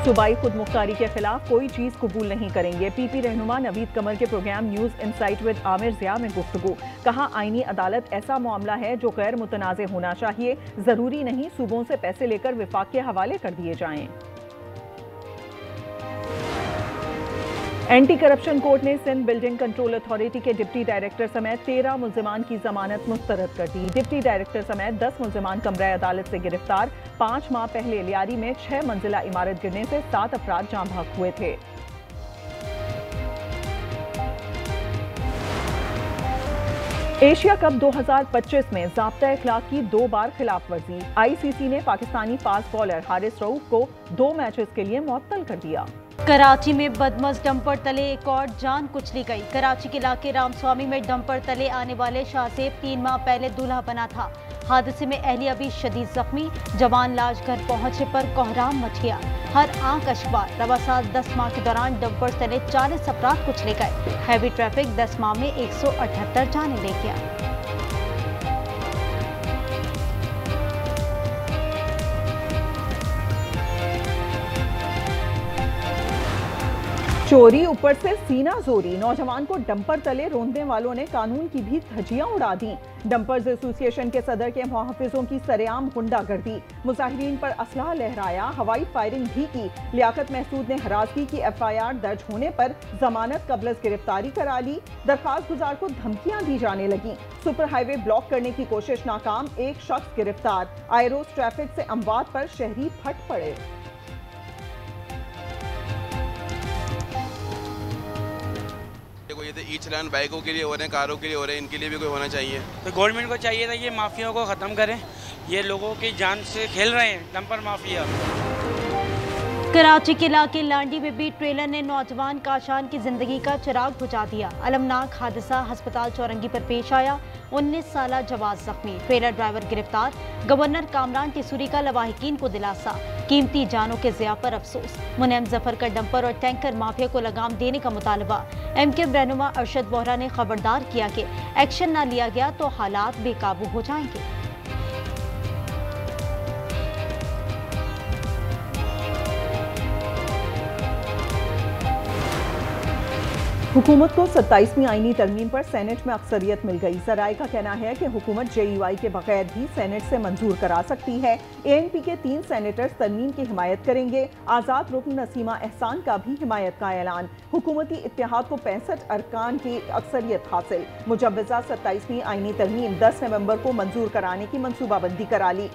सूबाई खुद मुख्तारी के खिलाफ कोई चीज कबूल नहीं करेंगे। पीपी रहनुमा नवीद कमर के program news insight with Aamir Zia में गुफ्तगू। कहा, आईनी अदालत ऐसा मामला है जो गैर मुतनाज़े होना चाहिए, जरूरी नहीं सूबों से पैसे लेकर विफाक के हवाले कर दिए जाएं। एंटी करप्शन कोर्ट ने सिंध बिल्डिंग कंट्रोल अथॉरिटी के डिप्टी डायरेक्टर समेत 13 मुल्जिमान की जमानत मुस्तरद कर दी। डिप्टी डायरेक्टर समेत 10 मुल्जिमान कमरा अदालत से गिरफ्तार। 5 माह पहले लियारी में 6 मंजिला इमारत गिरने से 7 अफराद जाँ भाग हुए थे। एशिया कप 2025 में ज़ाब्ता इखलाक की 2 बार खिलाफ वर्जी। आईसीसी ने पाकिस्तानी फास्ट बॉलर हारिस रऊफ को 2 मैचेस के लिए मुअत्तल कर दिया। कराची में बदमज़ डंपर तले एक और जान कुचली गई। कराची के इलाके रामस्वामी में डंपर तले आने वाले शाहजेब 3 माह पहले दूल्हा बना था। हादसे में अहलिया भी शदीद जख्मी। जवान लाश घर पहुंचे पर कोहराम मच गया। हर आंख अशबार। रवा साल 10 माह के दौरान डंपर तले 40 अफराद कुचले गए। हैवी ट्रैफिक 10 माह में 178 जानें ले गया। चोरी ऊपर से सीना जोरी। नौजवान को डंपर तले रोंदने वालों ने कानून की भी धज्जियां उड़ा दी। डंपर्स एसोसिएशन के सदर के मुहाफिजों की सरेआम गुंडागर्दी। मुजाहिरीन पर असलहा लहराया, हवाई फायरिंग भी की। लियाकत महसूद ने हरासगी की FIR दर्ज होने पर जमानत कबल गिरफ्तारी करा ली। दरखास्त गुजार को धमकियां दी जाने लगी। सुपर हाईवे ब्लॉक करने की कोशिश नाकाम। एक शख्स गिरफ्तार। आयरोस ट्रैफिक से अमवात पर शहरी फट पड़े। ये तो ई-चलान बाइकों के लिए हो रहे हैं, कारों के लिए हो रहे हैं, इनके लिए भी कोई होना चाहिए। तो गवर्नमेंट को चाहिए था ये माफियाओं को ख़त्म करें। ये लोगों की जान से खेल रहे हैं डंपर माफिया। कराची के इलाके लांडी में भी ट्रेलर ने नौजवान काशान की जिंदगी का चिराग बुझा दिया। अलमनाक हादसा अस्पताल चौरंगी पर पेश आया। 19 साला जवाज जख्मी। ट्रेलर ड्राइवर गिरफ्तार। गवर्नर कामरान टिसूरी का लवाहिकीन को दिलासा। कीमती जानों के ज़िया पर अफसोस। मुनअम जफर का डंपर और टैंकर माफिया को लगाम देने का मुतालबा। MK रहनुमा अरशद बोहरा ने खबरदार किया कि एक्शन न लिया गया तो हालात बेकाबू हो जाएंगे। हुकूमत को 27वीं आईनी तरमीम पर सेनेट में अक्सरियत मिल गई। जराए का कहना है कि हुकूमत JUI के बगैर भी सेनेट से मंजूर करा सकती है। ANP के 3 सेनेटर्स तरमीम की हिमायत करेंगे। आज़ाद रुकन नसीमा एहसान का भी हिमायत का ऐलान। हुकूमती इत्तेहाद को 65 अरकान की अक्सरियत हासिल। मुजव्वज़ा 27वीं आईनी तरमीम 10 नवंबर को मंजूर कराने की मनसूबाबंदी करा ली।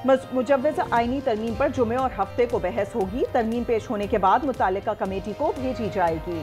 मुजव्वज़ा आईनी तरमीम पर जुमे और हफ्ते को बहस होगी। तरमीम पेश होने के बाद मुतालिका कमेटी को भेजी जाएगी।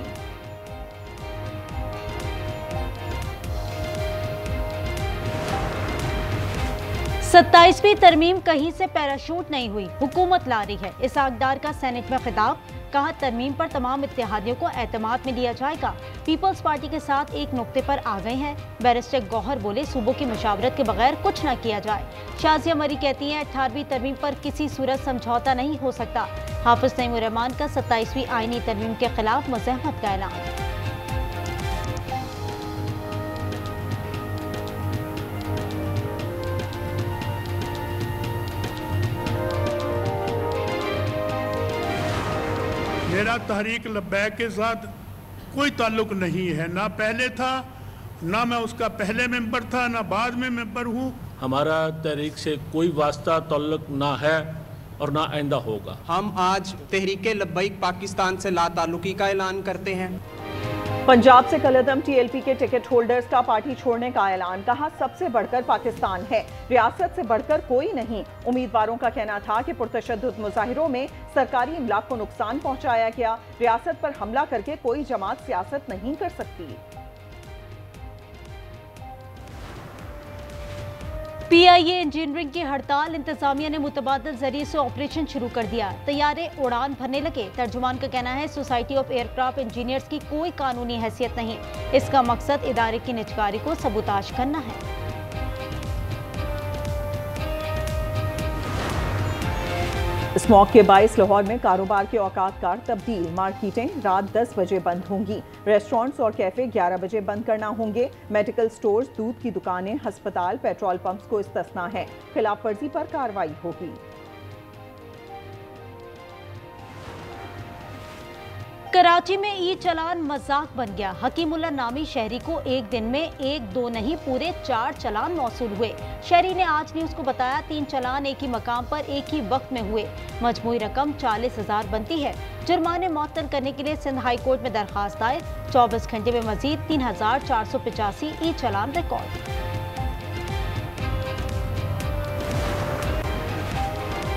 27वीं तरमीम कहीं से पैराशूट नहीं हुई, हुकूमत ला रही है। इसहाक डार का सेनेट में खिताब। कहा, तरमीम पर तमाम इत्तेहादियों को एतमाद में लिया जाएगा। पीपल्स पार्टी के साथ एक नुक्ते पर आ गए हैं। बैरिस्टर गौहर बोले, सूबों की मशावरत के बगैर कुछ न किया जाए। शाजिया मरी कहती हैं, 18वीं तरमीम पर किसी सूरत समझौता नहीं हो सकता। हाफिज तैमूर रहमान का 27वीं आईनी तरमीम के खिलाफ मज़ाहमत का ऐलान। मेरा तहरीक लब्बैक के साथ कोई ताल्लुक नहीं है, ना पहले था, ना मैं उसका पहले मेंबर था, ना बाद में मेंबर हूँ। हमारा तहरीक से कोई वास्ता ताल्लुक ना है और ना आइंदा होगा। हम आज तहरीक लब्बैक पाकिस्तान से ला ताल्लुकी का ऐलान करते हैं। पंजाब से कलअदम TLP के टिकट होल्डर्स का पार्टी छोड़ने का ऐलान। कहा, सबसे बढ़कर पाकिस्तान है, रियासत से बढ़कर कोई नहीं। उम्मीदवारों का कहना था कि पुरतशद्दुद मुजाहिरों में सरकारी इमलाक को नुकसान पहुंचाया गया। रियासत पर हमला करके कोई जमात सियासत नहीं कर सकती। PIA इंजीनियरिंग की हड़ताल। इंतजामिया ने मुतबादल जरिए से ऑपरेशन शुरू कर दिया। तैयारे उड़ान भरने लगे। तर्जुमान का कहना है, सोसाइटी ऑफ एयरक्राफ्ट इंजीनियर्स की कोई कानूनी हैसियत नहीं। इसका मकसद इदारे की निजकारी को सबूताज करना है। स्मॉग के बाइस लाहौर में कारोबार के औकात कार तब्दील। मार्केटें रात 10 बजे बंद होंगी। रेस्टोरेंट्स और कैफे 11 बजे बंद करना होंगे। मेडिकल स्टोर्स, दूध की दुकानें, अस्पताल, पेट्रोल पंप्स को इस्तिस्ना है। खिलाफ वर्जी पर कार्रवाई होगी। कराची में ई चलान मजाक बन गया। हकीमुल्ला नामी शहरी को एक दिन में 1-2 नहीं पूरे 4 चलान मौसूल हुए। शहरी ने आज न्यूज़ को बताया 3 चलान एक ही मकाम पर एक ही वक्त में हुए। मजमूई रकम 40,000 बनती है। जुर्माने मुअत्तल करने के लिए सिंध हाई कोर्ट में दरखास्त दायर। 24 घंटे में मजीद 3,485 ई चलान रिकॉर्ड।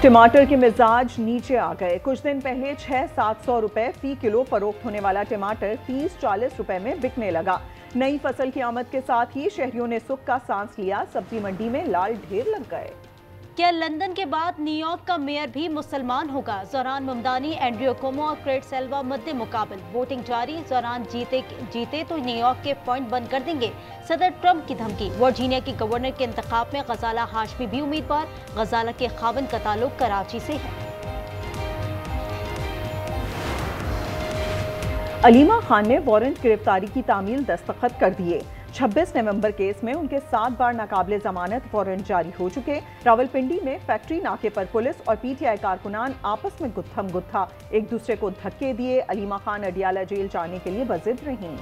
टमाटर के मिजाज नीचे आ गए। कुछ दिन पहले 600-700 रुपए फी किलो फरोख्त होने वाला टमाटर 30-40 रुपए में बिकने लगा। नई फसल की आमद के साथ ही शहरियों ने सुख का सांस लिया। सब्जी मंडी में लाल ढेर लग गए। क्या लंदन के बाद न्यूयॉर्क का मेयर भी मुसलमान होगा? जोरान ममदानी, एंड्रियो कोमो और क्रेट सेल्वा मद्दे मुकाबल। वोटिंग जारी। जोरान जीते तो न्यूयॉर्क के पॉइंट बंद कर देंगे। सदर ट्रंप की धमकी। वर्जीनिया की गवर्नर के इंतखाब में गजाला हाशमी भी उम्मीदवार। गजाला के खाविन का ताल्लुक कराची से है। अलीमा खान ने वारंट गिरफ्तारी की तामील दस्तखत कर दिए। 26 नवंबर केस में उनके 7 बार नाकाबिले जमानत वारंट जारी हो चुके। रावलपिंडी में फैक्ट्री नाके पर पुलिस और पीटीआई कारकुनान आपस में गुत्थम गुत्था, एक दूसरे को धक्के दिए। अलीमा खान अडियाला जेल जाने के लिए बजिद रहीं।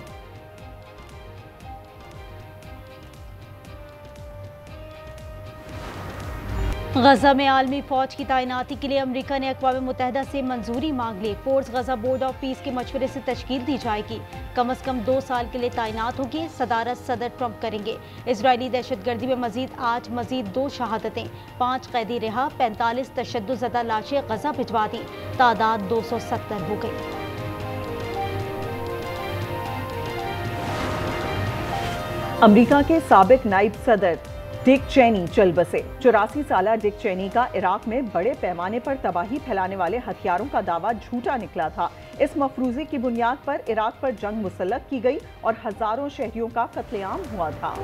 गजा में आलमी फौज की तैनाती के लिए अमेरिका ने अक़वाम मुत्तहिदा से मंजूरी मांग ली। Force Gaza board of peace के मशवरे से तश्कील दी जाएगी। कम अज कम 2 साल के लिए तैनात होगी। सदारत सदर ट्रंप करेंगे। इजरायली दहशतगर्दी में आज मजीद 2 शहादतें। 5 कैदी रिहा। 45 तशद्दुद लाशें गजा भिजवा दी। तादाद 270 हो गई। अमेरिका के साबिक नायब सदर डिक चेनी चल बसे। 84 साला डिक चेनी का इराक में बड़े पैमाने पर तबाही फैलाने वाले हथियारों का दावा झूठा निकला था। इस मफरूजे की बुनियाद पर इराक पर जंग मुसल्लत की गई और हजारों शहरियों का कत्लेआम हुआ था।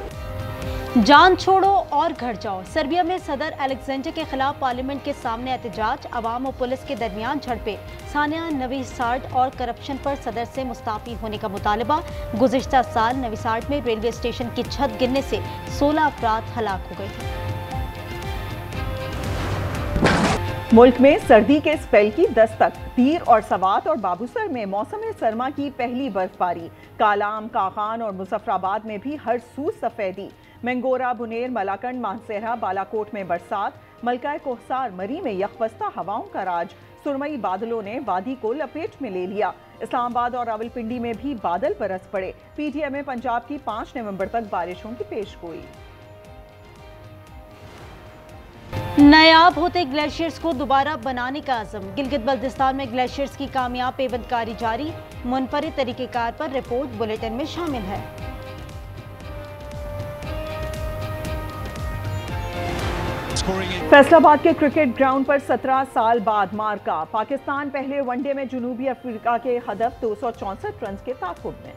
जान छोड़ो और घर जाओ। सर्बिया में सदर अलेक्जेंडर के खिलाफ पार्लियामेंट के सामने एहतजाज। अवाम और पुलिस के दरमियान झड़पें। सानिया नवी सार्ड और करप्शन पर सदर से मुस्ताफी होने का मुतालबा। गुज़िश्ता साल नवी सार्ड में रेलवे स्टेशन की छत गिरने से 16 अफराद हलाक हो गए। मुल्क में सर्दी के स्पेल की दस्तक। तीर और सवात और बाबूसर में मौसम सरमा की पहली बर्फबारी। कालाम, कागान और मुजफ्फराबाद में भी हर सू सफेदी। मंगोरा, बुनेर, मलाकंड, मानसेरा, बालाकोट में बरसात। मलका कोहसार, मरी में यखवस्ता हवाओं का राज। सुरमई बादलों ने वादी को लपेट में ले लिया। इस्लामाबाद और रावलपिंडी में भी बादल बरस पड़े। पीटीआई में पंजाब की 5 नवंबर तक बारिशों की पेशगोई। नायाब होते ग्लेशियर्स को दोबारा बनाने का आज़म। गिलगित बल्तिस्तान में ग्लेशियर्स की कामयाब पेबंदकारी जारी। मुनफरिद तरीक़ेकार पर रिपोर्ट बुलेटिन में शामिल है। फैसलाबाद के क्रिकेट ग्राउंड पर 17 साल बाद मार्का। पाकिस्तान पहले वनडे में जनूबी अफ्रीका के हदफ 264 रन के ताक़ुब में।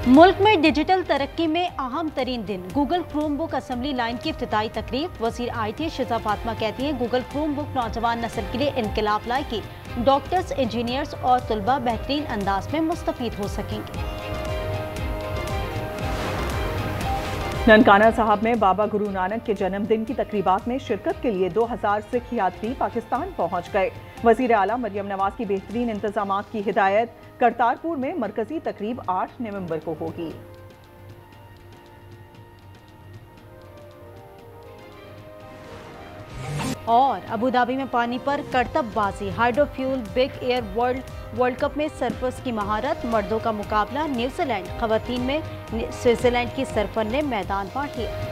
मुल्क में डिजिटल तरक्की में अहम तरीन दिन। गूगल क्रोमबुक असेंबली लाइन की इफ्तिताई तकरीब। वज़ीर IT शिजा फातिमा कहती हैं गूगल क्रोमबुक नौजवान नस्ल के लिए इनकलाब लाएगी। डॉक्टर्स, इंजीनियर्स और तुलबा बेहतरीन अंदाज में मुस्तफीद हो सकेंगे। ननकाना साहब में बाबा गुरु नानक के जन्मदिन की तकरीबात में शिरकत के लिए 2000 सिख यात्री पाकिस्तान पहुंच गए। वज़ीर आला मरियम नवाज की बेहतरीन इंतजामात की हिदायत। करतारपुर में मरकजी तकरीब 8 नवंबर को होगी। और अबू धाबी में पानी पर करतबबाजी। हाइड्रोफ्यूल बिग एयर वर्ल्ड कप में सरफर्स की महारत। मर्दों का मुकाबला न्यूजीलैंड, खवातीन में स्विट्जरलैंड की सरफर ने मैदान बांट लिया।